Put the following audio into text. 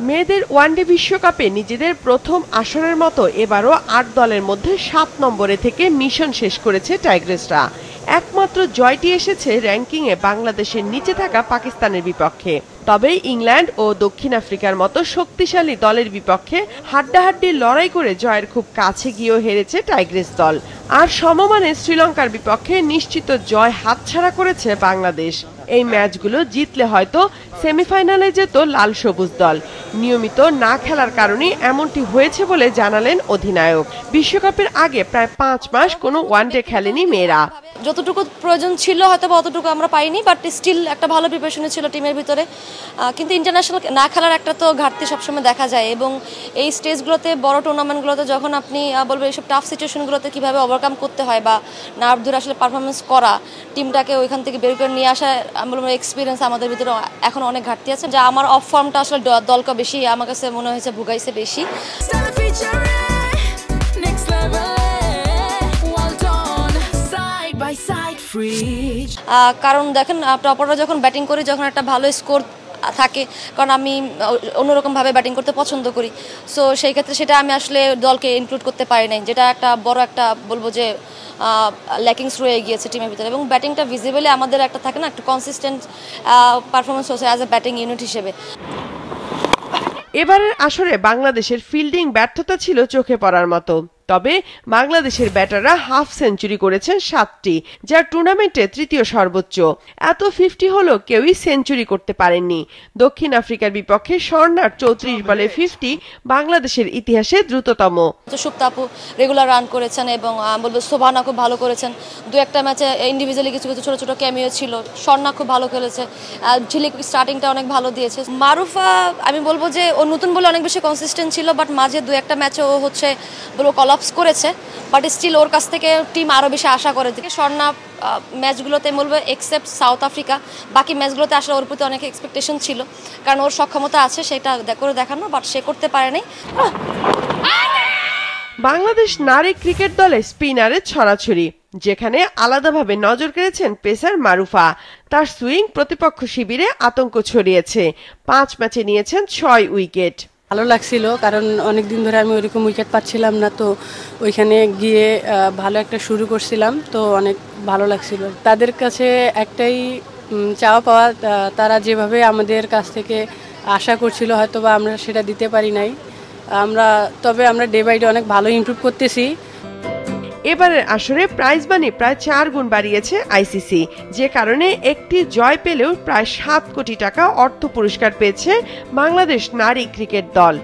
মেয়েদের ওয়ানডে বিশ্বকাপে নিজেদের প্রথম আসরের মতো এবারও ৮ দলের মধ্যে ৭ নম্বরে থেকে মিশন শেষ করেছে টাইগ্রেসরা। একমাত্র জয়টি এসেছে র্যাঙ্কিংয়ে বাংলাদেশের নিচে থাকা পাকিস্তানের বিপক্ষে। তবে ইংল্যান্ড ও দক্ষিণ আফ্রিকার মতো শক্তিশালী দলের বিপক্ষে হাড্ডাহাড্ডি লড়াই করে জয়ের খুব কাছে গিয়েও হেরেছে টাইগ্রেস দল। আর সমমানে শ্রীলঙ্কার বিপক্ষে নিশ্চিত জয় হাতছাড়া করেছে বাংলাদেশ। এই ম্যাচগুলো জিতলে হয়তো সেমিফাইনালে যেত লাল সবুজ দল। নিয়মিত না খেলার কারণে এমনটি হয়েছে বলে জানালেন অধিনায়ক। বিশ্বকাপের আগে প্রায় ৫ মাস কোনো ওয়ানডে খেলেনি মেয়েরা। যতটুকু প্রয়োজন ছিল হয়তো অতটুকু আমরা পাইনি, বাট স্টিল একটা ভালো প্রিপারেশন ছিল টিমের ভিতরে। কিন্তু ইন্টারন্যাশনাল না খেলার একটা তো ঘাটতি সবসময় দেখা যায়, এবং এই স্টেজগুলোতে বড় টুর্নামেন্টগুলোতে যখন আপনি বলবেন এইসব টাফ সিচুয়েশনগুলোতে কীভাবে ওভারকাম করতে হয় বা নার্ভ ধরে আসলে পারফরমেন্স করা, টিমটাকে ওইখান থেকে বের করে নিয়ে আসা, আমি বলবো এক্সপিরিয়েন্স আমাদের ভিতরে এখন অনেক ঘাটতি আছে। যা আমার অফ ফর্মটা আসলে দলকে বেশি আমার কাছে মনে হয়েছে ভুগাইছে বেশি। কারণ দেখেন টপাররা যখন ব্যাটিং করি, যখন একটা ভালো স্কোর থাকে, কারণ আমি অন্যরকমভাবে ব্যাটিং করতে পছন্দ করি, সো সেই ক্ষেত্রে সেটা আমি আসলে দলকে ইনক্লুড করতে পারি নাই, যেটা একটা বড় একটা বলবো যে ল্যাকিংস রয়ে গিয়েছে টিমের ভিতরে। এবং ব্যাটিংটা ভিজিবলি আমাদের একটা থাকে না, একটা কনসিস্টেন্ট পারফরমেন্স হচ্ছে অ্যাজ এ ব্যাটিং ইউনিট হিসেবে। এবারের আসরে বাংলাদেশের ফিল্ডিং ব্যর্থতা ছিল চোখে পড়ার মতো। তবে বাংলাদেশের ব্যাটাররা হাফ সেঞ্চুরি করেছেন ৭টি, যা টুর্নামেন্টে তৃতীয় সর্বোচ্চ। এত 50 হলো কেউই সেঞ্চুরি করতে পারেননি। দক্ষিণ আফ্রিকার বিপক্ষে স্বর্ণার ৩৪ বলে 50 বাংলাদেশের ইতিহাসে দ্রুততম। সুপ্তাপু রেগুলার রান করেছেন এবং বলবো শোভানা খুব ভালো করেছেন। দু একটা ম্যাচে ইন্ডিভিজুয়ালি কিছু কিছু ছোট ছোট ক্যামিও ছিল। স্বর্ণা খুব ভালো খেলেছে, ঝিলিক স্টার্টিংটা অনেক ভালো দিয়েছে। মারুফা আমি বলবো যে ও নতুন বলে অনেক বেশি কনসিস্টেন্ট ছিল, বাট মাঝে দু একটা ম্যাচে ও হচ্ছে বলবো কলাপস করেছে, বাট স্টিল ওর কাছ থেকে টিম আরও বেশি আশা করে। স্বর্ণা ম্যাচগুলোতে বলবো এক্সেপ্ট সাউথ আফ্রিকা, বাকি ম্যাচগুলোতে আসলে ওর প্রতি অনেক এক্সপেকটেশন ছিল, কারণ ওর সক্ষমতা আছে সেটা করে দেখানো, বাট সে করতে পারেনি। বাংলাদেশ নারী ক্রিকেট দলে স্পিনারের ছড়াছড়ি, যেখানে আলাদাভাবে নজর কেড়েছেন পেসার মারুফা। তার সুইং প্রতিপক্ষ শিবিরে আতঙ্ক ছড়িয়েছে। 5 ম্যাচে নিয়েছেন 6 উইকেট। ভালো লাগছিল, কারণ অনেক দিন ধরে আমি ওইরকম উইকেট পাচ্ছিলাম না, তো ওইখানে গিয়ে ভালো একটা শুরু করছিলাম, তো অনেক ভালো লাগছিল। তাদের কাছে একটাই চাওয়া পাওয়া, তারা যেভাবে আমাদের কাছ থেকে আশা করছিল হয়তো বা আমরা সেটা দিতে পারি নাই। তবে আমরা ডে বাই ডে অনেক ভালো ইমপ্রুভ করতেছি। এবারের আসরে প্রাইজ মানি প্রায় 4 গুণ বাড়িয়েছে আইসিসি, যে কারণে একটি জয় পেলেও প্রায় 7 কোটি টাকা অর্থ পুরস্কার পেয়েছে বাংলাদেশ নারী ক্রিকেট দল।